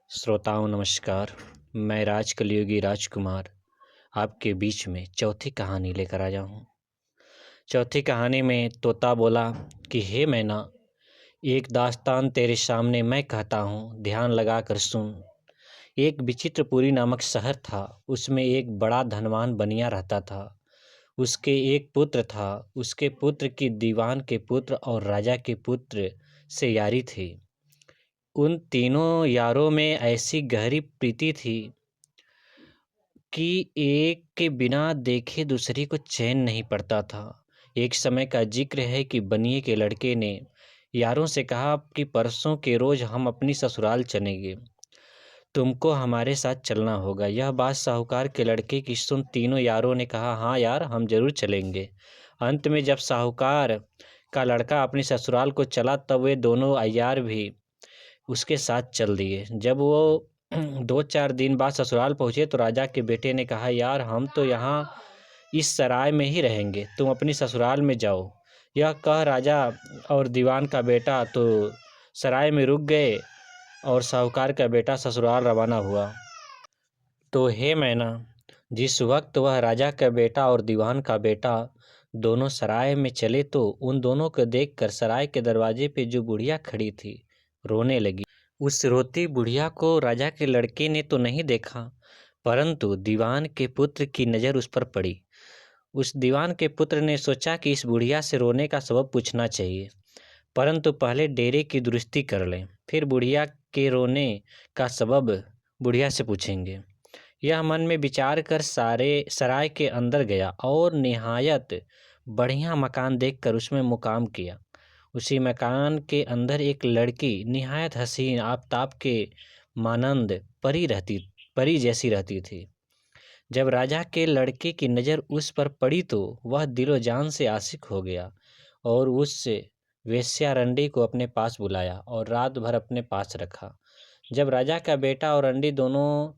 श्रोताओं नमस्कार। मैं राज कलयुगी राजकुमार आपके बीच में चौथी कहानी लेकर आया हूँ। चौथी कहानी में तोता बोला कि हे मैना, एक दास्तान तेरे सामने मैं कहता हूँ, ध्यान लगा कर सुन। एक विचित्रपुरी नामक शहर था। उसमें एक बड़ा धनवान बनिया रहता था। उसके एक पुत्र था। उसके पुत्र की दीवान के पुत्र और राजा के पुत्र से यारी थी। उन तीनों यारों में ऐसी गहरी प्रीति थी कि एक के बिना देखे दूसरे को चैन नहीं पड़ता था। एक समय का जिक्र है कि बनिए के लड़के ने यारों से कहा कि परसों के रोज हम अपनी ससुराल चलेंगे, तुमको हमारे साथ चलना होगा। यह बात साहूकार के लड़के की सुन तीनों यारों ने कहा, हाँ यार, हम जरूर चलेंगे। अंत में जब साहूकार का लड़का अपनी ससुराल को चला तब वे दोनों यार भी उसके साथ चल दिए। जब वो 2-4 दिन बाद ससुराल पहुँचे तो राजा के बेटे ने कहा, यार हम तो यहाँ इस सराय में ही रहेंगे, तुम अपनी ससुराल में जाओ। यह कह राजा और दीवान का बेटा तो सराय में रुक गए और साहूकार का बेटा ससुराल रवाना हुआ। तो हे मैना, जिस वक्त वह राजा का बेटा और दीवान का बेटा दोनों सराय में चले तो उन दोनों को देखकर सराय के दरवाजे पे जो बुढ़िया खड़ी थी रोने लगी। उस रोती बुढ़िया को राजा के लड़के ने तो नहीं देखा, परंतु दीवान के पुत्र की नज़र उस पर पड़ी। उस दीवान के पुत्र ने सोचा कि इस बुढ़िया से रोने का सबब पूछना चाहिए, परंतु पहले डेरे की दुरुस्ती कर लें, फिर बुढ़िया के रोने का सबब बुढ़िया से पूछेंगे। यह मन में विचार कर सराय के अंदर गया और निहायत बढ़िया मकान देखकर उसमें मुकाम किया। उसी मकान के अंदर एक लड़की निहायत हसीन, आफताब के मानंद परी जैसी रहती थी। जब राजा के लड़के की नज़र उस पर पड़ी तो वह दिलो जान से आशिक हो गया और उससे वेश्या रंडी को अपने पास बुलाया और रात भर अपने पास रखा। जब राजा का बेटा और रंडी दोनों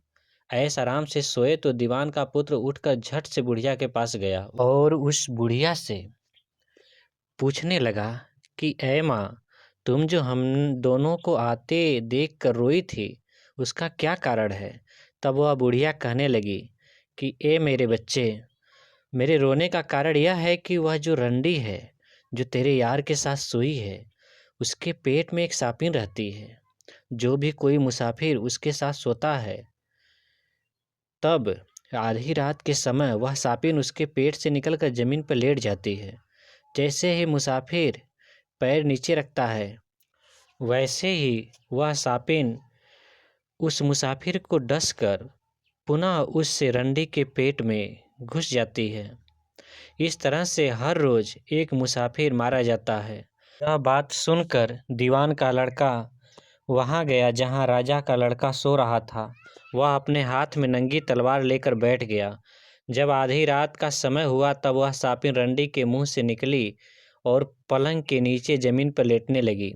ऐश आराम से सोए तो दीवान का पुत्र उठकर झट से बुढ़िया के पास गया और उस बुढ़िया से पूछने लगा कि ऐ माँ, तुम जो हम दोनों को आते देख कर रोई थी, उसका क्या कारण है? तब वह बुढ़िया कहने लगी कि ए मेरे बच्चे, मेरे रोने का कारण यह है कि वह जो रंडी है, जो तेरे यार के साथ सोई है, उसके पेट में एक सापिन रहती है। जो भी कोई मुसाफिर उसके साथ सोता है, तब आधी रात के समय वह सापिन उसके पेट से निकलकर जमीन पर लेट जाती है। जैसे ही मुसाफिर पैर नीचे रखता है, वैसे ही वह सापिन उस मुसाफिर को डसकर पुनः उससे रंडी के पेट में घुस जाती है। इस तरह से हर रोज एक मुसाफिर मारा जाता है। यह बात सुनकर दीवान का लड़का वहाँ गया जहाँ राजा का लड़का सो रहा था। वह अपने हाथ में नंगी तलवार लेकर बैठ गया। जब आधी रात का समय हुआ तब वह सापिन रंडी के मुंह से निकली और पलंग के नीचे जमीन पर लेटने लगी।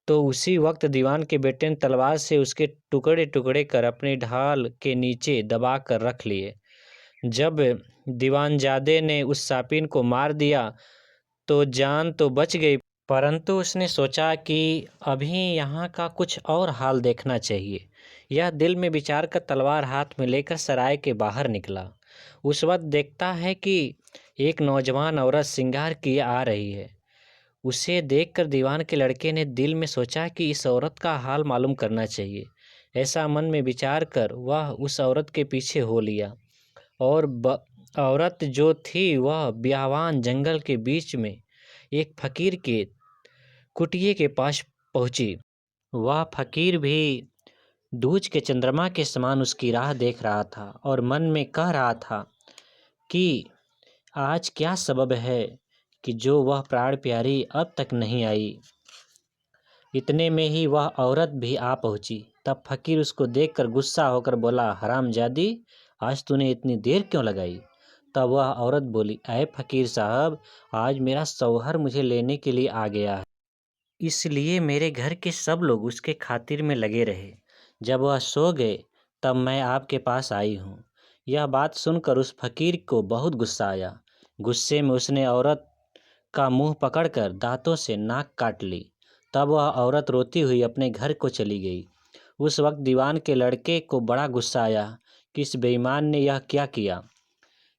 तो उसी वक्त दीवान के बेटे ने तलवार से उसके टुकड़े टुकड़े कर अपनी ढाल के नीचे दबा कर रख लिए। जब दीवानजादे ने उस सापिन को मार दिया तो जान तो बच गई, परंतु उसने सोचा कि अभी यहाँ का कुछ और हाल देखना चाहिए। यह दिल में विचार कर तलवार हाथ में लेकर सराय के बाहर निकला। उस वक्त देखता है कि एक नौजवान औरत श्रृंगार किए आ रही है। उसे देखकर दीवान के लड़के ने दिल में सोचा कि इस औरत का हाल मालूम करना चाहिए। ऐसा मन में विचार कर वह उस औरत के पीछे हो लिया और औरत जो थी वह बियावान जंगल के बीच में एक फकीर के कुटिये के पास पहुंची। वह फकीर भी दूज के चंद्रमा के समान उसकी राह देख रहा था और मन में कह रहा था कि आज क्या सबब है कि जो वह प्राण प्यारी अब तक नहीं आई। इतने में ही वह औरत भी आ पहुंची। तब फकीर उसको देखकर गुस्सा होकर बोला, हरामजादी, आज तूने इतनी देर क्यों लगाई? तब वह औरत बोली, ऐ फकीर साहब, आज मेरा शौहर मुझे लेने के लिए आ गया है, इसलिए मेरे घर के सब लोग उसके खातिर में लगे रहे। जब वह सो गए तब मैं आपके पास आई हूँ। यह बात सुनकर उस फकीर को बहुत गुस्सा आया। गुस्से में उसने औरत का मुंह पकड़कर दांतों से नाक काट ली। तब वह औरत रोती हुई अपने घर को चली गई। उस वक्त दीवान के लड़के को बड़ा गुस्सा आया कि इस बेईमान ने यह क्या किया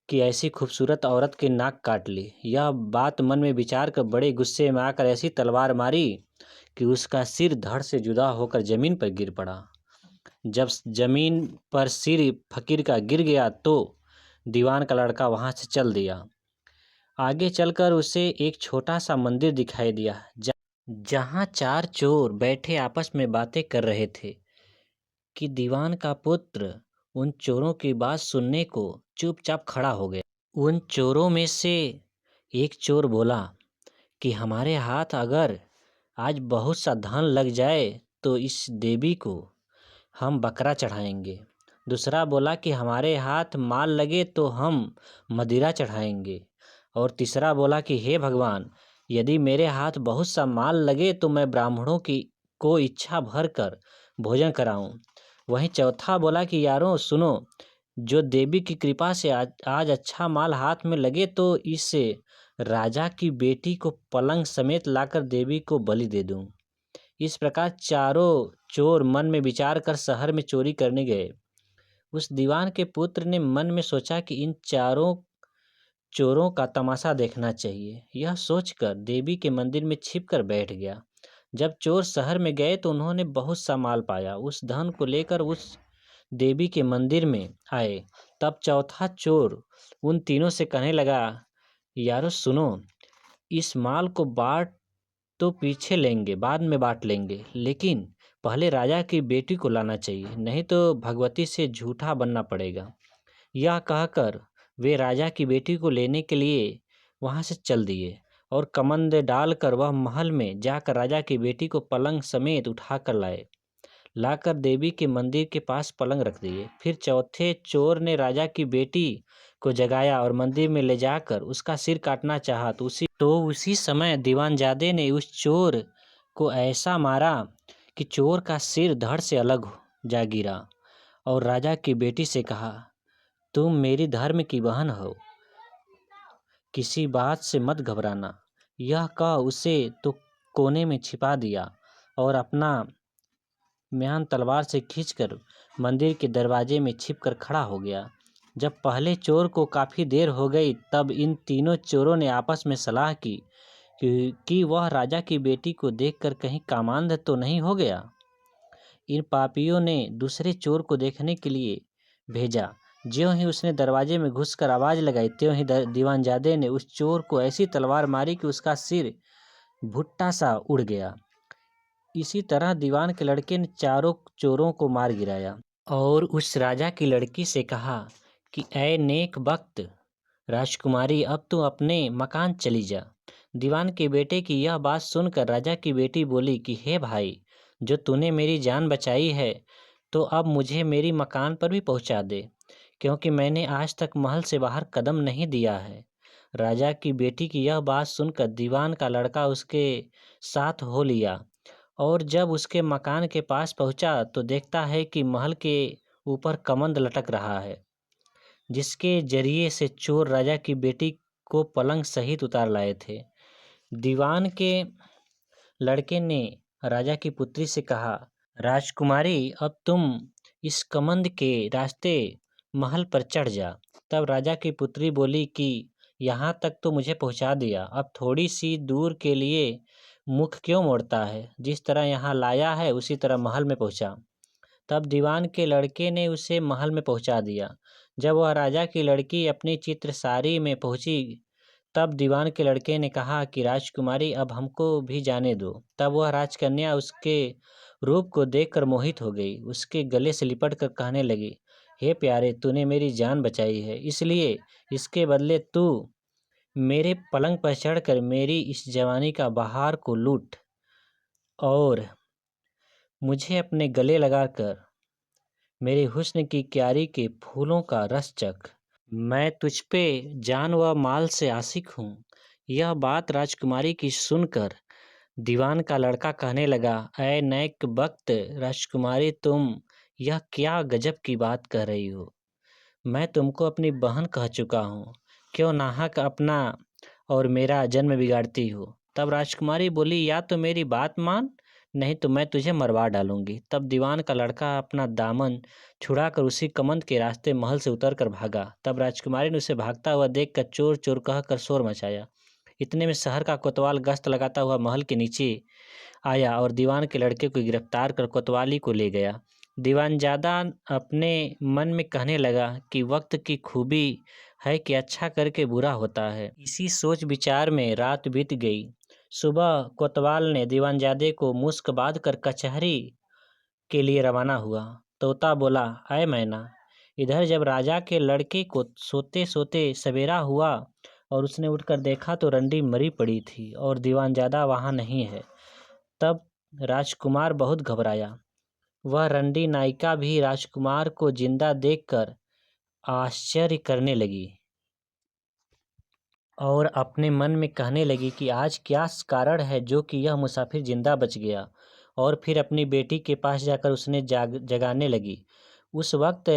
कि ऐसी खूबसूरत औरत की नाक काट ली। यह बात मन में विचार कर बड़े गुस्से में आकर ऐसी तलवार मारी कि उसका सिर धड़ से जुदा होकर जमीन पर गिर पड़ा। जब जमीन पर सिर फकीर का गिर गया तो दीवान का लड़का वहां से चल दिया। आगे चलकर उसे एक छोटा सा मंदिर दिखाई दिया जहां 4 चोर बैठे आपस में बातें कर रहे थे कि दीवान का पुत्र उन चोरों की बात सुनने को चुपचाप खड़ा हो गया। उन चोरों में से एक चोर बोला कि हमारे हाथ अगर आज बहुत सा धन लग जाए तो इस देवी को हम बकरा चढ़ाएंगे। दूसरा बोला कि हमारे हाथ माल लगे तो हम मदिरा चढ़ाएंगे। और तीसरा बोला कि हे भगवान, यदि मेरे हाथ बहुत सा माल लगे तो मैं ब्राह्मणों की को इच्छा भर कर भोजन कराऊं। वहीं चौथा बोला कि यारों सुनो, जो देवी की कृपा से आज अच्छा माल हाथ में लगे तो इस राजा की बेटी को पलंग समेत लाकर देवी को बलि दे दूं। इस प्रकार चारों चोर मन में विचार कर शहर में चोरी करने गए। उस दीवान के पुत्र ने मन में सोचा कि इन चारों चोरों का तमाशा देखना चाहिए। यह सोचकर देवी के मंदिर में छिपकर बैठ गया। जब चोर शहर में गए तो उन्होंने बहुत सा माल पाया। उस धन को लेकर उस देवी के मंदिर में आए। तब चौथा चोर उन तीनों से कहने लगा, यारो सुनो, इस माल को बांट तो पीछे लेंगे, बाद में बांट लेंगे, लेकिन पहले राजा की बेटी को लाना चाहिए, नहीं तो भगवती से झूठा बनना पड़ेगा। यह कहकर वे राजा की बेटी को लेने के लिए वहां से चल दिए और कमंद डालकर वह महल में जाकर राजा की बेटी को पलंग समेत उठाकर लाकर देवी के मंदिर के पास पलंग रख दिए। फिर चौथे चोर ने राजा की बेटी को जगाया और मंदिर में ले जाकर उसका सिर काटना चाहा तो उसी समय दीवानजादे ने उस चोर को ऐसा मारा कि चोर का सिर धड़ से अलग जा गिरा और राजा की बेटी से कहा, तुम मेरी धर्म की बहन हो, किसी बात से मत घबराना। यह कह उसे तो कोने में छिपा दिया और अपना म्यान तलवार से खींचकर मंदिर के दरवाजे में छिपकर खड़ा हो गया। जब पहले चोर को काफ़ी देर हो गई तब इन तीनों चोरों ने आपस में सलाह की कि वह राजा की बेटी को देखकर कहीं कामांध तो नहीं हो गया। इन पापियों ने दूसरे चोर को देखने के लिए भेजा। ज्यों ही उसने दरवाजे में घुसकर आवाज़ लगाई त्यों ही दीवानजादे ने उस चोर को ऐसी तलवार मारी कि उसका सिर भुट्टा सा उड़ गया। इसी तरह दीवान के लड़के ने चारों चोरों को मार गिराया और उस राजा की लड़की से कहा कि ऐ नेक वक्त राजकुमारी, अब तू अपने मकान चली जा। दीवान के बेटे की यह बात सुनकर राजा की बेटी बोली कि हे भाई, जो तूने मेरी जान बचाई है तो अब मुझे मेरी मकान पर भी पहुंचा दे, क्योंकि मैंने आज तक महल से बाहर कदम नहीं दिया है। राजा की बेटी की यह बात सुनकर दीवान का लड़का उसके साथ हो लिया और जब उसके मकान के पास पहुंचा तो देखता है कि महल के ऊपर कमंद लटक रहा है, जिसके जरिए से चोर राजा की बेटी को पलंग सहित उतार लाए थे। दीवान के लड़के ने राजा की पुत्री से कहा, राजकुमारी, अब तुम इस कमंद के रास्ते महल पर चढ़ जा। तब राजा की पुत्री बोली कि यहाँ तक तो मुझे पहुँचा दिया, अब थोड़ी सी दूर के लिए मुख क्यों मोड़ता है? जिस तरह यहाँ लाया है उसी तरह महल में पहुँचा। तब दीवान के लड़के ने उसे महल में पहुँचा दिया। जब वह राजा की लड़की अपनी चित्रसारी में पहुँची तब दीवान के लड़के ने कहा कि राजकुमारी, अब हमको भी जाने दो। तब वह राजकन्या उसके रूप को देखकर मोहित हो गई। उसके गले से लिपट कर कहने लगी, हे प्यारे, तूने मेरी जान बचाई है, इसलिए इसके बदले तू मेरे पलंग पर चढ़कर मेरी इस जवानी का बहार को लूट और मुझे अपने गले लगाकर मेरे हुस्न की क्यारी के फूलों का रस चख। मैं तुझ पे जान व माल से आशिक हूँ। यह बात राजकुमारी की सुनकर दीवान का लड़का कहने लगा, ऐ नेक वक्त राजकुमारी, तुम यह क्या गजब की बात कह रही हो? मैं तुमको अपनी बहन कह चुका हूँ, क्यों नाहक अपना और मेरा जन्म बिगाड़ती हो? तब राजकुमारी बोली, या तो मेरी बात मान, नहीं तो मैं तुझे मरवा डालूंगी। तब दीवान का लड़का अपना दामन छुड़ाकर उसी कमंद के रास्ते महल से उतर कर भागा। तब राजकुमारी ने उसे भागता हुआ देखकर चोर चोर कहकर शोर मचाया। इतने में शहर का कोतवाल गश्त लगाता हुआ महल के नीचे आया और दीवान के लड़के को गिरफ्तार कर कोतवाली को ले गया। दीवानजादा अपने मन में कहने लगा कि वक्त की खूबी है कि अच्छा करके बुरा होता है। इसी सोच विचार में रात बीत गई। सुबह कोतवाल ने दीवानजादे को मुश्क बांध कर कचहरी के लिए रवाना हुआ। तोता बोला, अय मैना, इधर जब राजा के लड़के को सोते सोते सवेरा हुआ और उसने उठकर देखा तो रंडी मरी पड़ी थी और दीवानजादा वहाँ नहीं है। तब राजकुमार बहुत घबराया। वह रंडी नायिका भी राजकुमार को जिंदा देखकर आश्चर्य करने लगी और अपने मन में कहने लगी कि आज क्या कारण है जो कि यह मुसाफिर जिंदा बच गया। और फिर अपनी बेटी के पास जाकर उसने जगाने लगी। उस वक्त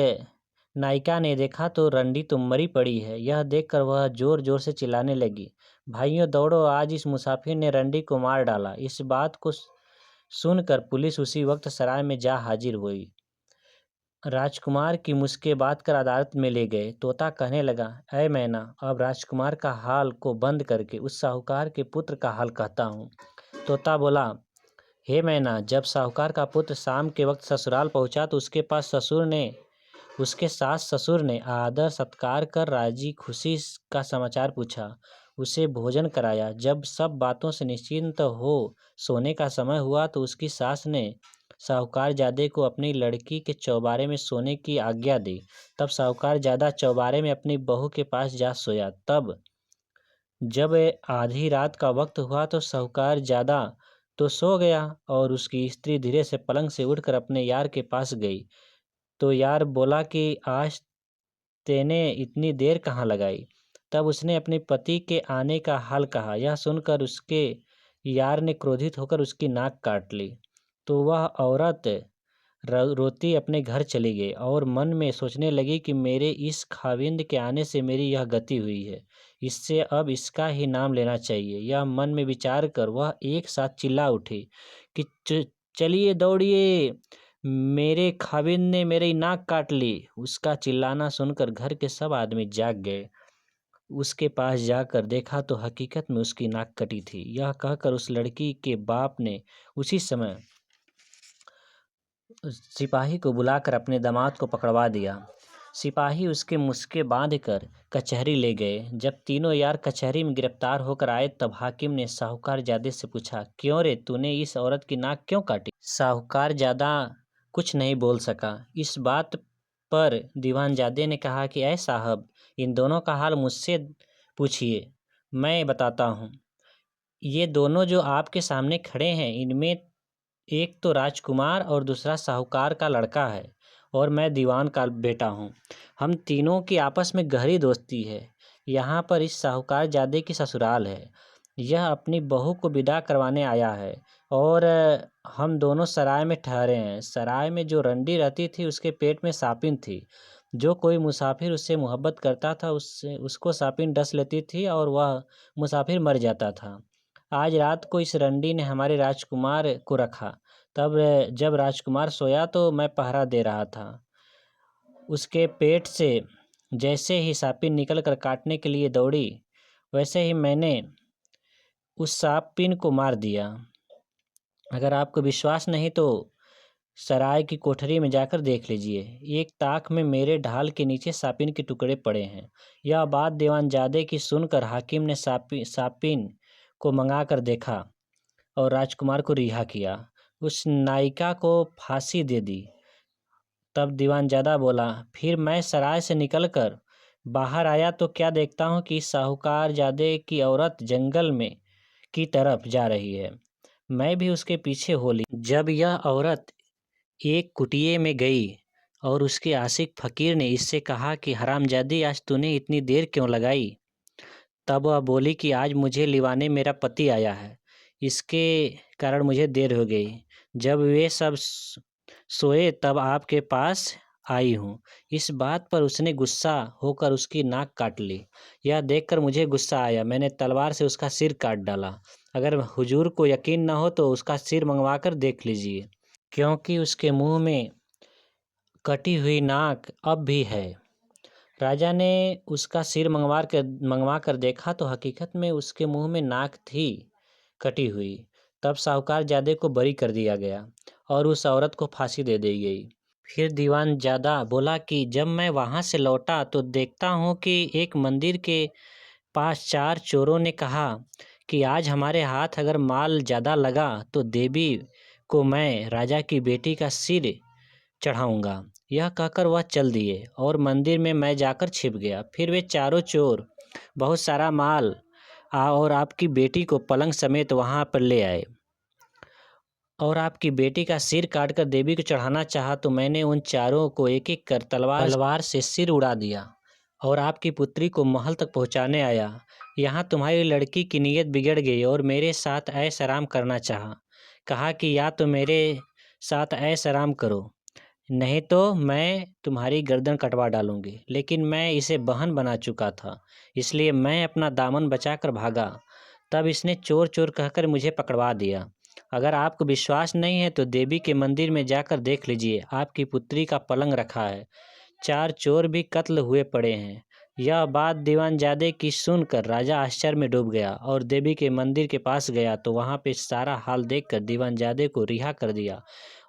नायिका ने देखा तो रंडी तो मरी पड़ी है। यह देखकर वह जोर जोर से चिल्लाने लगी, भाइयों दौड़ो, आज इस मुसाफिर ने रंडी को मार डाला। इस बात को सुनकर पुलिस उसी वक्त सराय में जा हाजिर हुई। राजकुमार की मुश्किल बात कर अदालत में ले गए। तोता कहने लगा, ऐ मैना, अब राजकुमार का हाल को बंद करके उस साहूकार के पुत्र का हाल कहता हूँ। तोता बोला, हे मैना, जब साहूकार का पुत्र शाम के वक्त ससुराल पहुँचा तो उसके सास ससुर ने आदर सत्कार कर राजी खुशी का समाचार पूछा, उसे भोजन कराया। जब सब बातों से निश्चिंत हो सोने का समय हुआ तो उसकी सास ने साहूकार जादे को अपनी लड़की के चौबारे में सोने की आज्ञा दी। तब साहूकार जादा चौबारे में अपनी बहू के पास जा सोया। तब जब आधी रात का वक्त हुआ तो साहूकार जादा तो सो गया और उसकी स्त्री धीरे से पलंग से उठकर अपने यार के पास गई। तो यार बोला कि आज तेने इतनी देर कहाँ लगाई। तब उसने अपने पति के आने का हाल कहा। यह सुनकर उसके यार ने क्रोधित होकर उसकी नाक काट ली। तो वह औरत रोती अपने घर चली गई और मन में सोचने लगी कि मेरे इस खाविंद के आने से मेरी यह गति हुई है, इससे अब इसका ही नाम लेना चाहिए। यह मन में विचार कर वह एक साथ चिल्ला उठी कि चलिए दौड़िए, मेरे खाविंद ने मेरी नाक काट ली। उसका चिल्लाना सुनकर घर के सब आदमी जाग गए। उसके पास जाकर देखा तो हकीकत में उसकी नाक कटी थी। यह कहकर उस लड़की के बाप ने उसी समय सिपाही को बुलाकर अपने दामाद को पकड़वा दिया। सिपाही उसके मुसके बांध कर कचहरी ले गए। जब तीनों यार कचहरी में गिरफ्तार होकर आए तब हाकिम ने साहूकार जादे से पूछा, क्यों रे, तूने इस औरत की नाक क्यों काटी? साहूकार जादा कुछ नहीं बोल सका। इस बात पर दीवानजादे ने कहा कि ऐ साहब, इन दोनों का हाल मुझसे पूछिए, मैं बताता हूँ। ये दोनों जो आपके सामने खड़े हैं, इनमें एक तो राजकुमार और दूसरा साहूकार का लड़का है और मैं दीवान का बेटा हूँ। हम तीनों की आपस में गहरी दोस्ती है। यहाँ पर इस साहूकार जादे की ससुराल है। यह अपनी बहू को विदा करवाने आया है और हम दोनों सराय में ठहरे हैं। सराय में जो रंडी रहती थी उसके पेट में सापिन थी। जो कोई मुसाफिर उससे मोहब्बत करता था उसको सापिन डस लेती थी और वह मुसाफिर मर जाता था। आज रात को इस रंडी ने हमारे राजकुमार को रखा। तब जब राजकुमार सोया तो मैं पहरा दे रहा था। उसके पेट से जैसे ही सापिन निकल कर काटने के लिए दौड़ी, वैसे ही मैंने उस सापिन को मार दिया। अगर आपको विश्वास नहीं तो सराय की कोठरी में जाकर देख लीजिए। एक ताक में मेरे ढाल के नीचे सापिन के टुकड़े पड़े हैं। यह बात दीवानजादे की सुनकर हाकिम ने सापिन को मंगा कर देखा और राजकुमार को रिहा किया। उस नायिका को फांसी दे दी। तब दीवानजादा बोला, फिर मैं सराय से निकलकर बाहर आया तो क्या देखता हूँ कि साहूकार जादे की औरत जंगल में की तरफ जा रही है। मैं भी उसके पीछे हो ली। जब यह औरत एक कुटिये में गई और उसके आशिक फकीर ने इससे कहा कि हरामजादी, आज तूने इतनी देर क्यों लगाई? तब वह बोली कि आज मुझे लिवाने मेरा पति आया है, इसके कारण मुझे देर हो गई। जब वे सब सोए तब आपके पास आई हूँ। इस बात पर उसने गुस्सा होकर उसकी नाक काट ली। यह देखकर मुझे गुस्सा आया। मैंने तलवार से उसका सिर काट डाला अगर हुजूर को यकीन न हो तो उसका सिर मंगवा कर देख लीजिए, क्योंकि उसके मुंह में कटी हुई नाक अब भी है। राजा ने उसका सिर मंगवा कर देखा तो हकीकत में उसके मुंह में नाक थी कटी हुई। तब साहूकारजादे को बरी कर दिया गया और उस औरत को फांसी दे दी गई। फिर दीवानजादा बोला कि जब मैं वहाँ से लौटा तो देखता हूँ कि एक मंदिर के पास 4 चोरों ने कहा कि आज हमारे हाथ अगर माल ज़्यादा लगा तो देवी को मैं राजा की बेटी का सिर चढ़ाऊंगा। यह कहकर वह चल दिए और मंदिर में मैं जाकर छिप गया। फिर वे चारों चोर बहुत सारा माल और आपकी बेटी को पलंग समेत वहाँ पर ले आए और आपकी बेटी का सिर काटकर देवी को चढ़ाना चाहा तो मैंने उन चारों को एक एक कर तलवार से सिर उड़ा दिया और आपकी पुत्री को महल तक पहुँचाने आया। यहाँ तुम्हारी लड़की की नीयत बिगड़ गई और मेरे साथ ऐश आराम करना चाहा। कहा कि या तो मेरे साथ ऐश आराम करो, नहीं तो मैं तुम्हारी गर्दन कटवा डालूंगी। लेकिन मैं इसे बहन बना चुका था, इसलिए मैं अपना दामन बचाकर भागा। तब इसने चोर चोर कहकर मुझे पकड़वा दिया। अगर आपको विश्वास नहीं है तो देवी के मंदिर में जाकर देख लीजिए, आपकी पुत्री का पलंग रखा है। 4 चोर भी कत्ल हुए पड़े हैं। यह बात दीवानजादे की सुनकर राजा आश्चर्य में डूब गया और देवी के मंदिर के पास गया तो वहाँ पे सारा हाल देखकर दीवानजादे को रिहा कर दिया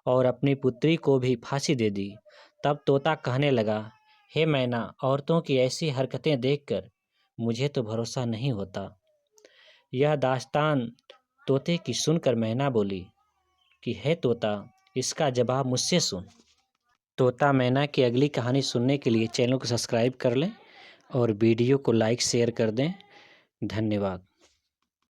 और अपनी पुत्री को भी फांसी दे दी। तब तोता कहने लगा, हे मैना, औरतों की ऐसी हरकतें देखकर मुझे तो भरोसा नहीं होता। यह दास्तान तोते की सुनकर मैना बोली कि हे तोता, इसका जवाब मुझसे सुन। तोता मैना की अगली कहानी सुनने के लिए चैनल को सब्सक्राइब कर लें और वीडियो को लाइक शेयर कर दें। धन्यवाद।